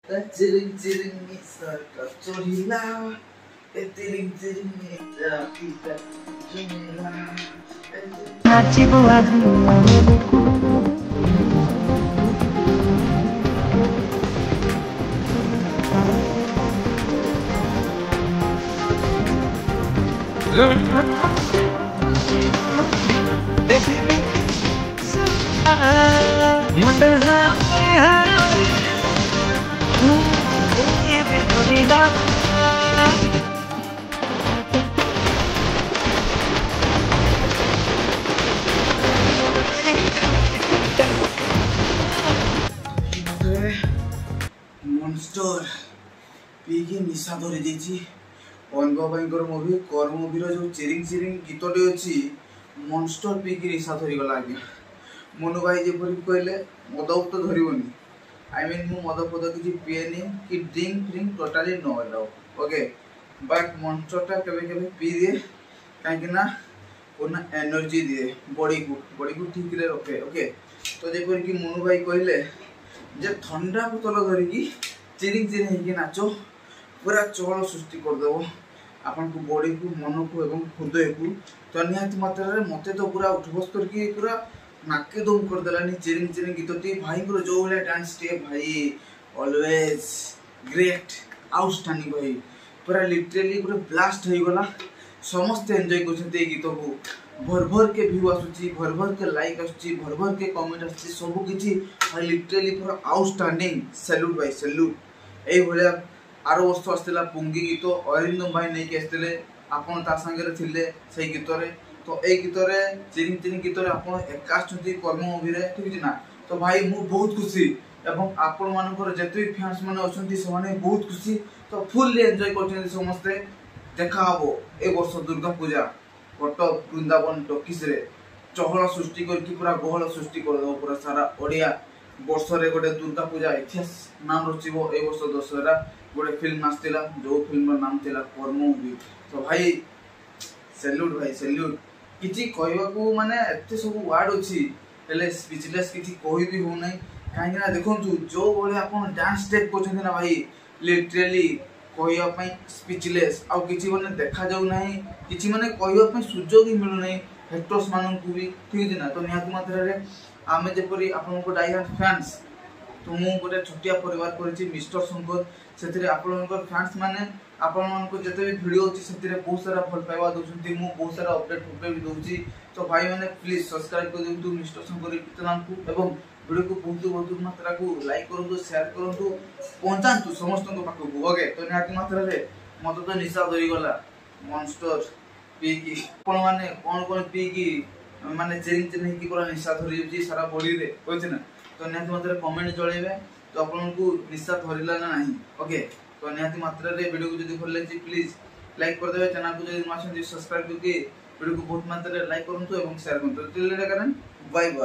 Jering-jering sarkar chorila, jering-jering kita chorila. नाचिबो आजु monster Peaky निशा धरी देछि अनबा भाईकर मूवी कर मूवी जो चिरिंग चिरिंग गीतटे अच्छी मॉन्स्टर पीकी निशा धरी गला आज्ञा मनु भाई जेपरी कहले मद तो धरबनी आई मीन मु मद पद किसी पीएनी कि ड्रिंक फ्रिंक totally no allow okay but मॉन्स्टरटा केबे केबे पी दिए काहे ना ओना एनर्जी दिए बॉडी को ठीक रे रखे ओके तो जेपरी कि मनु भाई कहले जे ठंडा बोतल धरिकी चिरिंग चिरिंग होगी नाचो पूरा चहल सृष्टि करदेव आपन को बॉडी को मन को एवं हृदय को तो निहाती मात्रा रे मते तो पूरा उठबस करके पूरा नाके दम कर देलानी चिरिंग चिरिंग गीतटी भाई को जो वाला डांस स्टेप भाई ऑलवेज ग्रेट आउटस्टैंडिंग भाई पूरा लिटरली पूरा ब्लास्ट हो गला समस्त एंजॉय करछते ए गीत को भर भर के व्यू आसुची भर भर के लाइक आसुची भर भर के कमेंट आसुची सब किछि लिटरली पूरा आउटस्टैंडिंग सैल्यूट भाई सैल्यूट ए भलिया आरो वर्ष आस्तिला पुंगी गीत अरिंदम भाई नै के आस्तिले आपन ता संगे थिले सेही गीत रे तो ए गीत रे चिरिंग चिरिंग गीत रे आपन एकाष्टति कर्म मूवी रे ठीक ना तो भाई मु बहुत खुशी एवं आपन मानकर जते फैंस माने अछंती से माने बहुत खुशी तो फुल्ली एन्जॉय करछन समस्त देखा हबो ए वर्ष दुर्गा पूजा कटक वृंदावन टॉकीज रे चहल सृष्टि करके पूरा गहल सृष्टि कर दो पूरा सारा ओडिया वर्ष रे गोटे दुर्गा पूजा इतिहास नाम रचिबो ए वर्ष दशहरा गोटे फिल्म आस्तिला जो फिल्म रो नाम थिला कर्म मूवी तो भाई सैल्यूट किछि कहबा को माने एते सब वर्ड अछि हेले स्पीचलेस किछि कहि भी हो नै काहे ना देखंतु जो बोले आपण डांस स्टेप करछन ना भाई लिटरली कहया पई स्पीचलेस आ किछि माने देखा जाउ नाही किछि माने कहया पई सुजोग ही मिलु नाही हेक्टर्स मानन को भी ठीक दिना तो निहात मात्रा रे आमे जेपरी आपन को डाइहार्ड फैंस तो मु गोटे छोटिया परिवार करछि मिस्टर शंकर सेतिरे आपन को फैंस माने आपन मन को जते भी वीडियो अछि सेतिरे बहुत सारा फल पाइबा दोछंती मु बहुत सारा अपडेट भी दोछि तो भाई माने प्लीज सब्सक्राइब कर दियंतु मिस्टर शंकर यूट्यूब चैनल को एवं वीडियो को बहुत मात्रा को लाइक करंतु शेयर करंतु पहुंचांतु समस्त को पाखु ओके तो निहाती मात्रा रे मत तो निशा धरी गला मॉन्स्टर पी की कोन माने कोन पी की माने चिरिंग चिरिंग की पूरा निशा धरी जी सारा बॉडी रे होछ ना तो निहाती मात्रा कमेंट जळेबे तो आपन को निशा धरिला ना नहीं ओके तो निहाती मात्रा रे वीडियो को जदी भल लागछि प्लीज लाइक कर देबे चैनल को जदी माछन सब्सक्राइब करके वीडियो को बहुत मात्रा रे लाइक करंतु एवं शेयर करंतु तो कारण बाय बाय।